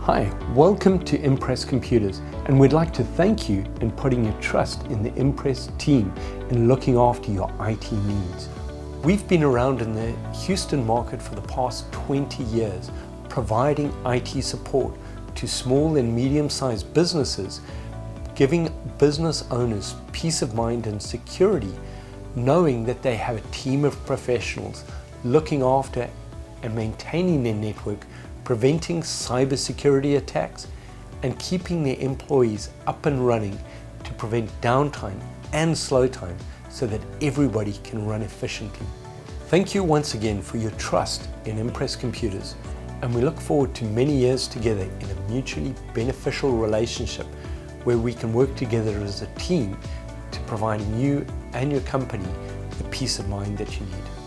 Hi, welcome to Impress Computers, and we'd like to thank you in putting your trust in the Impress team and looking after your IT needs. We've been around in the Houston market for the past 20 years, providing IT support to small and medium-sized businesses, giving business owners peace of mind and security, knowing that they have a team of professionals looking after and maintaining their network, preventing cybersecurity attacks, and keeping their employees up and running to prevent downtime and slow time so that everybody can run efficiently. Thank you once again for your trust in Impress Computers, and we look forward to many years together in a mutually beneficial relationship where we can work together as a team to provide you and your company the peace of mind that you need.